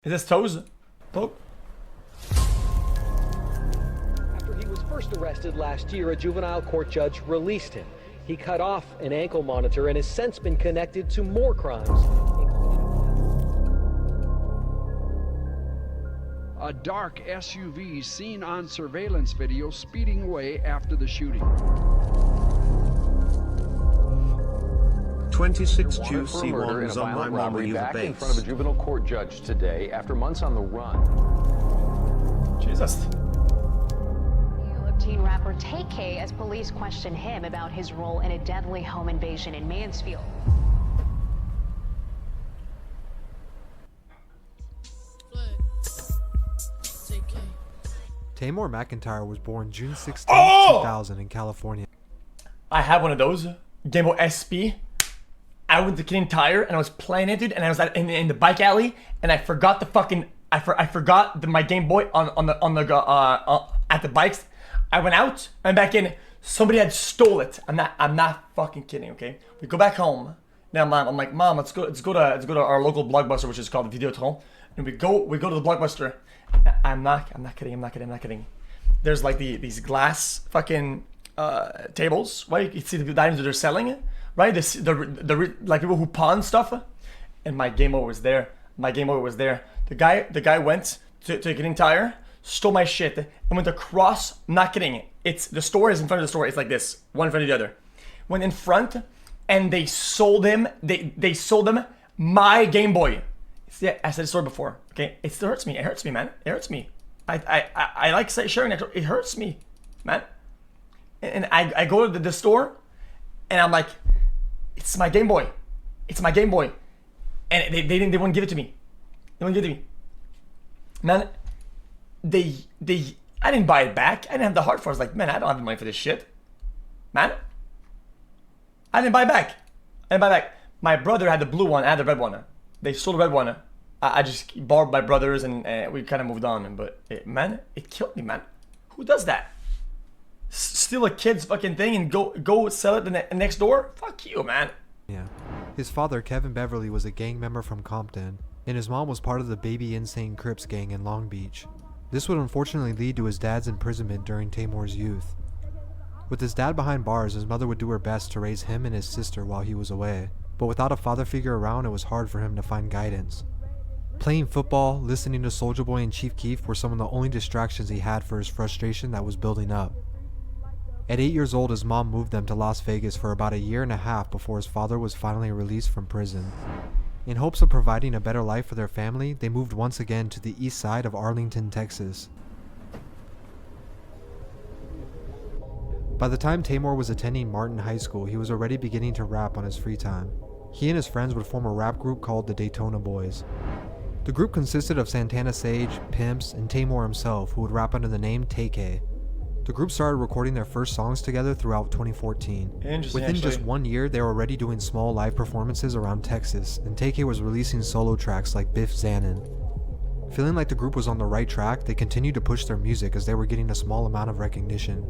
Is this toes? Poke? After he was first arrested last year, a juvenile court judge released him. He cut off an ankle monitor and has since been connected to more crimes. A dark SUV seen on surveillance video speeding away after the shooting. 26QC was on my memory back base. in front of a juvenile court judge today after months on the run. Jesus. Of teen rapper Tay-K as police question him about his role in a deadly home invasion in Mansfield. Tamor McIntyre was born June 16, 2000 in California. I had one of those. Game Boy SP. I went to Canadian Tire and I was playing it, dude, and I was in the bike alley and I forgot the fucking I forgot my Game Boy on the at the bikes. I went out and back in. Somebody had stole it. I'm not fucking kidding. Okay, we go back home. Now, I'm like, Mom, let's go to our local Blockbuster, which is called Videotron, and we go to the Blockbuster. I'm not kidding. There's like these glass fucking tables, right? You see the items that they're selling, right? The like people who pawn stuff, and my Game Boy was there. The guy went to Canadian Tire, stole my shit, and went across. I'm not kidding. It's the store is in front of the store. It's like this, one in front of the other. Went in front, and they sold him. They sold him my Game Boy. Yeah, I said the story before. Okay, it still hurts me. It hurts me, man. It hurts me. I like sharing that. It hurts me, man. And I go to the store, and I'm like, it's my Game Boy. It's my Game Boy. And they wouldn't give it to me. They wouldn't give it to me. Man, I didn't buy it back. I didn't have the heart for it. I was like, man, I don't have the money for this shit. Man. I didn't buy it back. My brother had the blue one. I had the red one. They sold the red one. I just borrowed my brother's and we kind of moved on. But man, it killed me, man. Who does that? Steal a kid's fucking thing and go sell it the next door? Fuck you, man. Yeah. His father, Kevin Beverly, was a gang member from Compton, and his mom was part of the Baby Insane Crips gang in Long Beach. This would unfortunately lead to his dad's imprisonment during Tamor's youth. With his dad behind bars, his mother would do her best to raise him and his sister while he was away. But without a father figure around, it was hard for him to find guidance. Playing football, listening to Soulja Boy and Chief Keef were some of the only distractions he had for his frustration that was building up. At 8 years old, his mom moved them to Las Vegas for about a year and a half before his father was finally released from prison. In hopes of providing a better life for their family, they moved once again to the east side of Arlington, Texas. By the time Tamor was attending Martin High School, he was already beginning to rap on his free time. He and his friends would form a rap group called the Daytona Boys. The group consisted of Santana Sage, Pimps, and Tamor himself, who would rap under the name Tay-K. The group started recording their first songs together throughout 2014. Within just 1 year, they were already doing small live performances around Texas, and Tay-K was releasing solo tracks like Biff Zanin. Feeling like the group was on the right track, they continued to push their music as they were getting a small amount of recognition.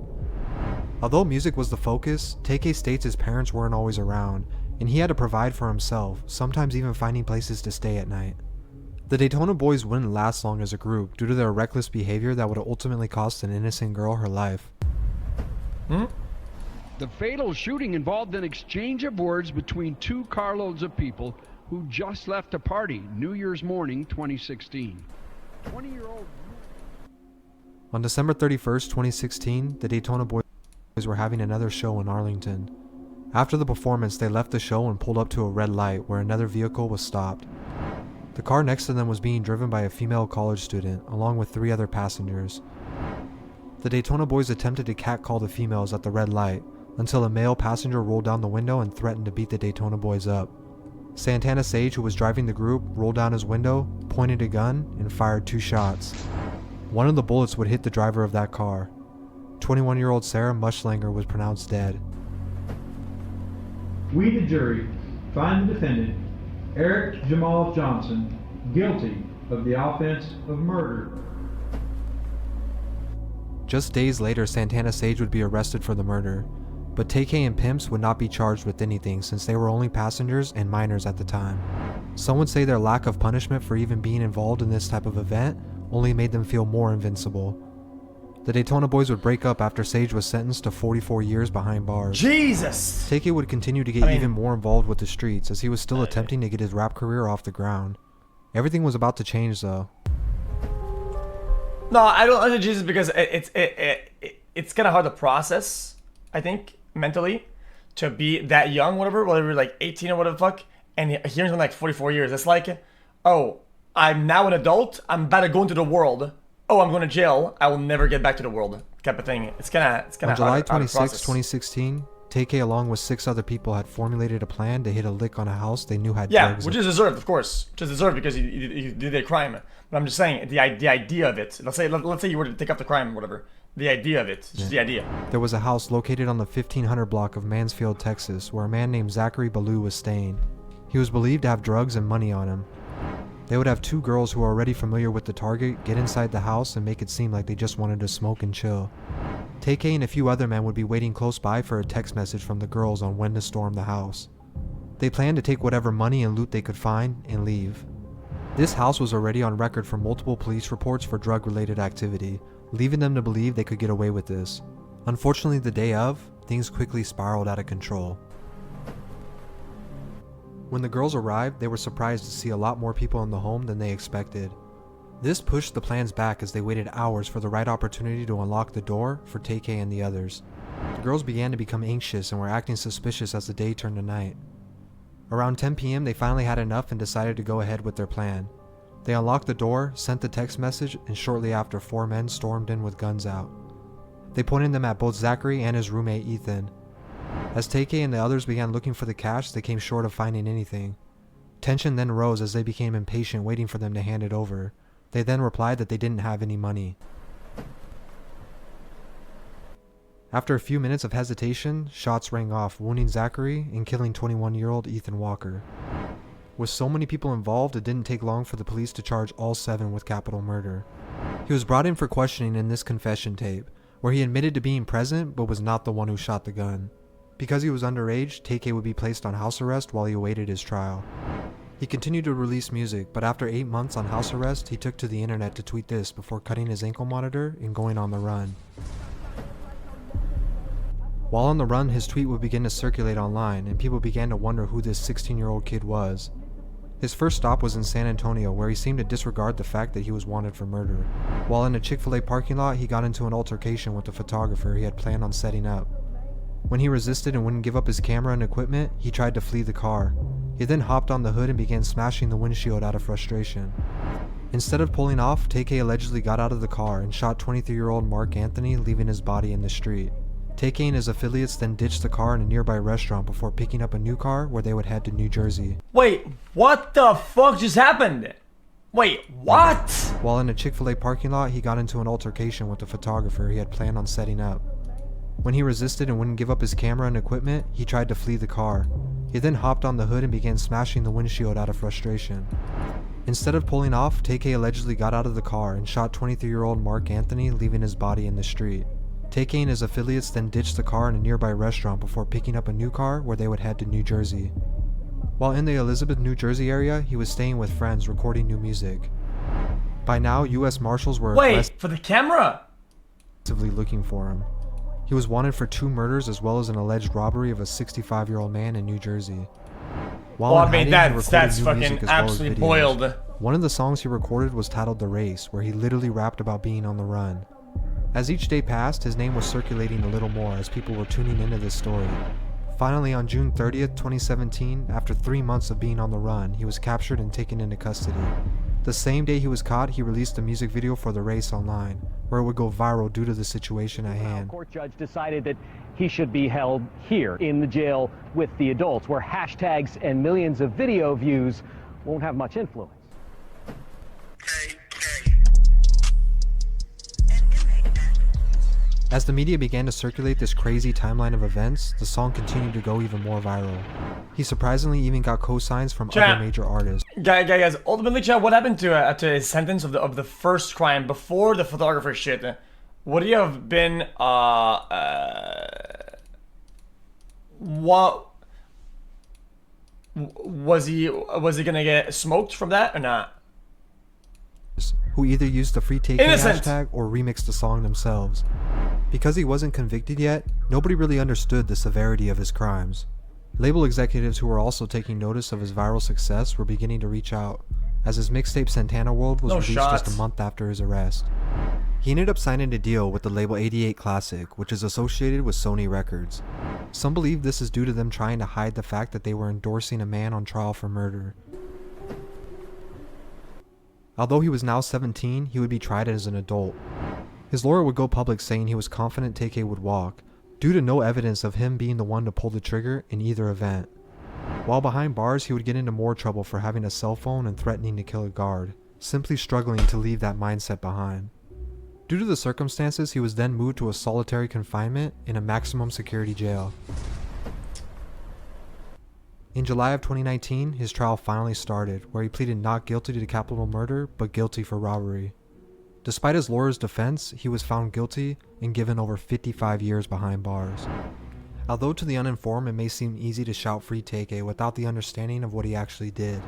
Although music was the focus, Tay-K states his parents weren't always around, and he had to provide for himself, sometimes even finding places to stay at night. The Daytona Boys wouldn't last long as a group due to their reckless behavior that would ultimately cost an innocent girl her life. The fatal shooting involved an exchange of words between two carloads of people who just left a party New Year's morning 2016. 20-year-old. On December 31st, 2016, the Daytona Boys were having another show in Arlington. After the performance, they left the show and pulled up to a red light where another vehicle was stopped. The car next to them was being driven by a female college student, along with 3 other passengers. The Daytona Boys attempted to catcall the females at the red light, until a male passenger rolled down the window and threatened to beat the Daytona Boys up. Santana Sage, who was driving the group, rolled down his window, pointed a gun, and fired 2 shots. One of the bullets would hit the driver of that car. 21-year-old Sarah Mushlanger was pronounced dead. We, the jury, find the defendant, Eric Jamal Johnson, guilty of the offense of murder. Just days later, Santana Sage would be arrested for the murder, but Tay-K and Pimps would not be charged with anything since they were only passengers and minors at the time. Some would say their lack of punishment for even being involved in this type of event only made them feel more invincible. The Daytona Boys would break up after Sage was sentenced to 44 years behind bars. Jesus! Take-K would continue to get even more involved with the streets as he was still attempting to get his rap career off the ground. Everything was about to change though. No, I don't under Jesus because it's kind of hard to process, I think, mentally, to be that young, whatever, whether you're like 18 or whatever the fuck, and hearing something like 44 years. It's like, oh, I'm now an adult, I'm about to go into the world. Oh, I'm going to jail, I will never get back to the world, type of thing. It's kind of On July hard 26, 2016, Take-K along with 6 other people had formulated a plan to hit a lick on a house they knew had drugs which in. is deserved, of course. Which is deserved because you did a crime. But I'm just saying, the idea of it. Let's say you were to take up the crime or whatever. The idea of it. Just the idea. There was a house located on the 1500 block of Mansfield, Texas, where a man named Zachary Ballou was staying. He was believed to have drugs and money on him. They would have 2 girls who were already familiar with the target get inside the house and make it seem like they just wanted to smoke and chill. Take-K and a few other men would be waiting close by for a text message from the girls on when to storm the house. They planned to take whatever money and loot they could find and leave. This house was already on record for multiple police reports for drug-related activity, leaving them to believe they could get away with this. Unfortunately, the day of, things quickly spiraled out of control. When the girls arrived, they were surprised to see a lot more people in the home than they expected. This pushed the plans back as they waited hours for the right opportunity to unlock the door for Take-K and the others. The girls began to become anxious and were acting suspicious as the day turned to night. Around 10 p.m. they finally had enough and decided to go ahead with their plan. They unlocked the door, sent the text message, and shortly after 4 men stormed in with guns out. They pointed them at both Zachary and his roommate Ethan. As Take-K and the others began looking for the cash, they came short of finding anything. Tension then rose as they became impatient waiting for them to hand it over. They then replied that they didn't have any money. After a few minutes of hesitation, shots rang off, wounding Zachary and killing 21-year-old Ethan Walker. With so many people involved, it didn't take long for the police to charge all 7 with capital murder. He was brought in for questioning in this confession tape, where he admitted to being present but was not the one who shot the gun. Because he was underage, Take-K would be placed on house arrest while he awaited his trial. He continued to release music, but after 8 months on house arrest, he took to the internet to tweet this before cutting his ankle monitor and going on the run. While on the run, his tweet would begin to circulate online, and people began to wonder who this 16-year-old kid was. His first stop was in San Antonio, where he seemed to disregard the fact that he was wanted for murder. While in a Chick-fil-A parking lot, he got into an altercation with the photographer he had planned on setting up. When he resisted and wouldn't give up his camera and equipment, he tried to flee the car. He then hopped on the hood and began smashing the windshield out of frustration. Instead of pulling off, Take-K allegedly got out of the car and shot 23-year-old Mark Anthony, leaving his body in the street. Take-K and his affiliates then ditched the car in a nearby restaurant before picking up a new car where they would head to New Jersey. Wait, what the fuck just happened? Wait, what? While in a Chick-fil-A parking lot, he got into an altercation with the photographer he had planned on setting up. When he resisted and wouldn't give up his camera and equipment, he tried to flee the car. He then hopped on the hood and began smashing the windshield out of frustration. Instead of pulling off, Take-K allegedly got out of the car and shot 23-year-old Mark Anthony, leaving his body in the street. Take-K and his affiliates then ditched the car in a nearby restaurant before picking up a new car where they would head to New Jersey. While in the Elizabeth, New Jersey area, he was staying with friends recording new music. By now, U.S. Marshals were for the camera? aggressively looking for him. He was wanted for 2 murders as well as an alleged robbery of a 65-year-old man in New Jersey. While Well, in I mean, hiding, he that's recorded new music fucking as well as absolutely videos. boiled. One of the songs he recorded was titled The Race, where he literally rapped about being on the run. As each day passed, his name was circulating a little more as people were tuning into this story. Finally, on June 30th, 2017, after 3 months of being on the run, he was captured and taken into custody. The same day he was caught, he released a music video for The Race online, where it would go viral due to the situation at hand. The court judge decided that he should be held here in the jail with the adults, where hashtags and millions of video views won't have much influence. As the media began to circulate this crazy timeline of events, the song continued to go even more viral. He surprisingly even got co-signs from other major artists. Guys, ultimately, Chad, what happened to his sentence of the first crime before the photographer shit? Would he have been what? Was he gonna get smoked from that or not? Who either used the free TK Innocent! hashtag or remixed the song themselves. Because he wasn't convicted yet, nobody really understood the severity of his crimes. Label executives who were also taking notice of his viral success were beginning to reach out, as his mixtape Santana World was released just a month after his arrest. He ended up signing a deal with the label 88 Classic, which is associated with Sony Records. Some believe this is due to them trying to hide the fact that they were endorsing a man on trial for murder. Although he was now 17, he would be tried as an adult. His lawyer would go public saying he was confident TK would walk, due to no evidence of him being the one to pull the trigger in either event. While behind bars, he would get into more trouble for having a cell phone and threatening to kill a guard, simply struggling to leave that mindset behind. Due to the circumstances, he was then moved to a solitary confinement in a maximum security jail. In July of 2019, his trial finally started, where he pleaded not guilty to capital murder, but guilty for robbery. Despite his lawyer's defense, he was found guilty and given over 55 years behind bars. Although to the uninformed it may seem easy to shout free TK without the understanding of what he actually did.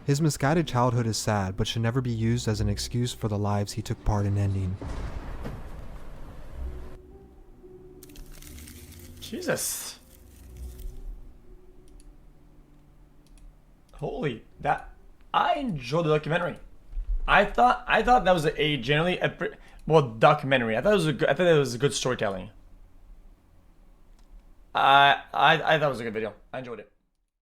His misguided childhood is sad, but should never be used as an excuse for the lives he took part in ending. Jesus. Holy, that I enjoyed the documentary. I thought that was a generally documentary. I thought it was a good storytelling. I thought it was a good video. I enjoyed it.